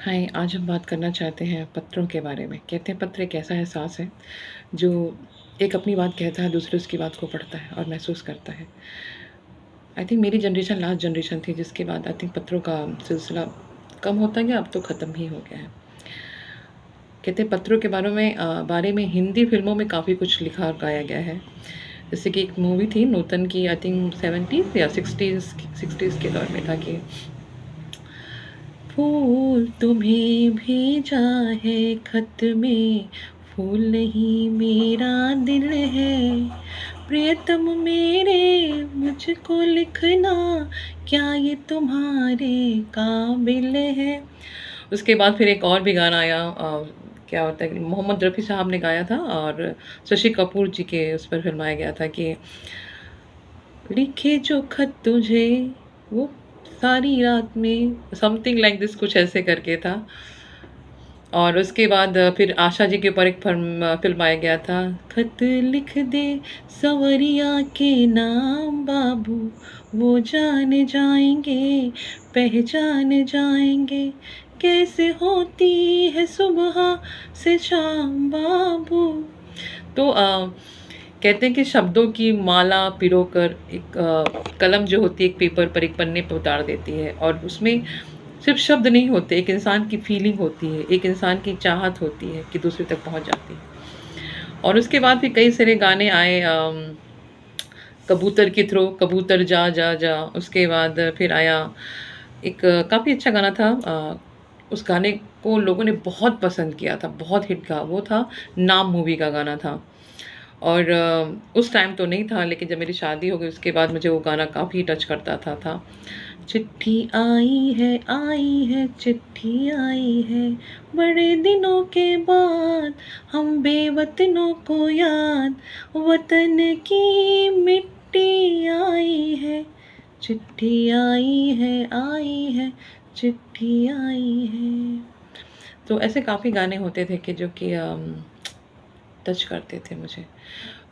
हाय, आज हम बात करना चाहते हैं पत्रों के बारे में। कहते हैं पत्र एक ऐसा एहसास है जो एक अपनी बात कहता है, दूसरे उसकी बात को पढ़ता है और महसूस करता है। आई थिंक मेरी जनरेशन लास्ट जनरेशन थी जिसके बाद आई थिंक पत्रों का सिलसिला कम होता गया, अब तो ख़त्म ही हो गया है। कहते हैं पत्रों के बारे में हिंदी फ़िल्मों में काफ़ी कुछ लिखा और गाया गया है। जैसे कि एक मूवी थी नूतन की, आई थिंक 70s या 60s के दौर में था कि फूल तुम्हें भेजा है खत में, फूल नहीं मेरा दिल है, प्रियतम मेरे मुझको लिखना, क्या ये तुम्हारे काबिल है। उसके बाद फिर एक और भी गाना आया, क्या होता है कि मोहम्मद रफ़ी साहब ने गाया था और शशि कपूर जी के उस पर फिल्माया गया था कि लिखे जो खत तुझे वो सारी रात में, समथिंग लाइक दिस, कुछ ऐसे करके था। और उसके बाद फिर आशा जी के ऊपर एक फ़िल्माया गया था, खत लिख दे सवरिया के नाम बाबू, वो जान जाएंगे पहचान जाएंगे, कैसे होती है सुबह से शाम बाबू। तो कहते हैं कि शब्दों की माला पिरोकर एक कलम जो होती है एक पेपर पर, एक पन्ने पर उतार देती है और उसमें सिर्फ शब्द नहीं होते, एक इंसान की फीलिंग होती है, एक इंसान की चाहत होती है कि दूसरे तक पहुंच जाती है। और उसके बाद भी कई सारे गाने आए, कबूतर के थ्रो, कबूतर जा जा जा। उसके बाद फिर आया एक काफ़ी अच्छा गाना था, उस गाने को लोगों ने बहुत पसंद किया था, बहुत हिट था, वो था नाम मूवी का गाना था। और उस टाइम तो नहीं था, लेकिन जब मेरी शादी हो गई उसके बाद मुझे वो गाना काफ़ी टच करता था। चिट्ठी आई है चिट्ठी आई है, बड़े दिनों के बाद हम बेवतनों को याद, वतन की मिट्टी आई है, चिट्ठी आई है, चिट्ठी आई है। तो ऐसे काफ़ी गाने होते थे कि जो कि टच करते थे मुझे।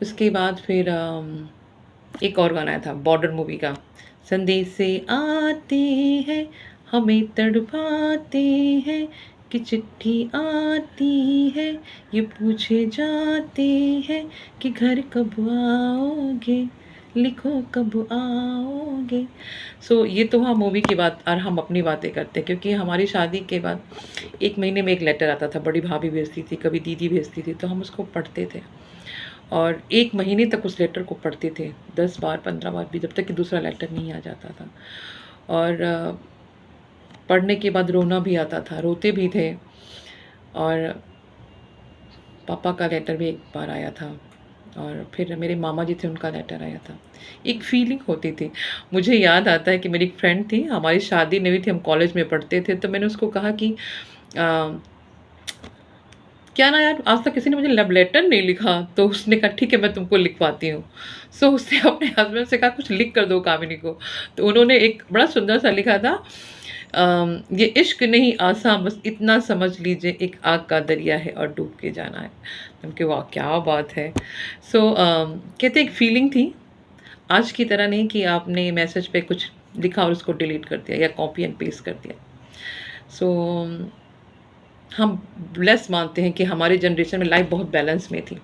उसके बाद फिर एक और गाना आया था बॉर्डर मूवी का, संदेशे आते हैं हमें तड़पाते हैं, कि चिट्ठी आती है ये पूछे जाते हैं कि घर कब आओगे, लिखो कब आओगे। सो ये तो वहाँ मूवी की बात और हम अपनी बातें करते हैं, क्योंकि हमारी शादी के बाद 1 महीने में एक लेटर आता था, बड़ी भाभी भेजती थी, कभी दीदी भेजती थी, तो हम उसको पढ़ते थे और 1 महीने तक उस लेटर को पढ़ते थे, 10 बार 15 बार भी, जब तक कि दूसरा लेटर नहीं आ जाता था। और पढ़ने के बाद रोना भी आता था, रोते भी थे। और पापा का लेटर भी एक बार आया था और फिर मेरे मामा जी थे, उनका लेटर आया था। एक फीलिंग होती थी। मुझे याद आता है कि मेरी एक फ्रेंड थी, हमारी शादी नहीं हुई थी, हम कॉलेज में पढ़ते थे, तो मैंने उसको कहा कि क्या ना यार, आज तक किसी ने मुझे लव लेटर नहीं लिखा। तो उसने कहा ठीक है मैं तुमको लिखवाती हूँ। सो उसने अपने हस्बैंड से कहा कुछ लिख कर दो कामिनी को। तो उन्होंने एक बड़ा सुंदर सा लिखा था, ये इश्क नहीं आसान, बस इतना समझ लीजिए एक आग का दरिया है और डूब के जाना है। उनके वाह क्या बात है। सो कहते एक फीलिंग थी, आज की तरह नहीं कि आपने मैसेज पे कुछ लिखा और उसको डिलीट कर दिया या कॉपी एंड पेस्ट कर दिया। सो हम ब्लेस मानते हैं कि हमारी जनरेशन में लाइफ बहुत बैलेंस में थी।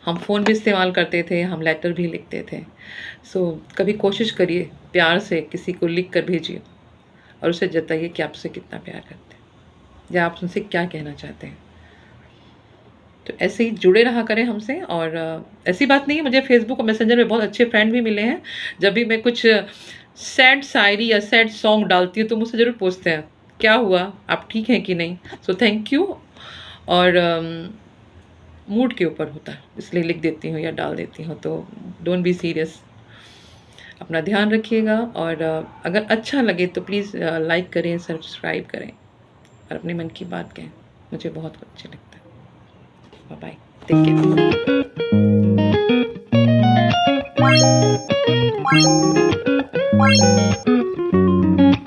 हम फ़ोन भी इस्तेमाल करते थे, हम लेटर भी लिखते थे। सो कभी कोशिश करिए, प्यार से किसी को लिख कर भेजिए और उसे जताइए कि आपसे कितना प्यार करते हैं या आप उनसे क्या कहना चाहते हैं। तो ऐसे ही जुड़े रहा करें हमसे। और ऐसी बात नहीं है, मुझे फ़ेसबुक और मैसेंजर में बहुत अच्छे फ्रेंड भी मिले हैं। जब भी मैं कुछ सैड शायरी या सैड सॉन्ग डालती हूँ तो मुझसे ज़रूर पूछते हैं, क्या हुआ? आप ठीक हैं कि नहीं? So thank you. और मूड के ऊपर होता है, इसलिए लिख देती हूँ या डाल देती हूँ, तो डोंट बी सीरियस। अपना ध्यान रखिएगा और अगर अच्छा लगे तो प्लीज़ लाइक करें, सब्सक्राइब करें और अपने मन की बात कहें। मुझे बहुत अच्छा लगता है। Bye, take care.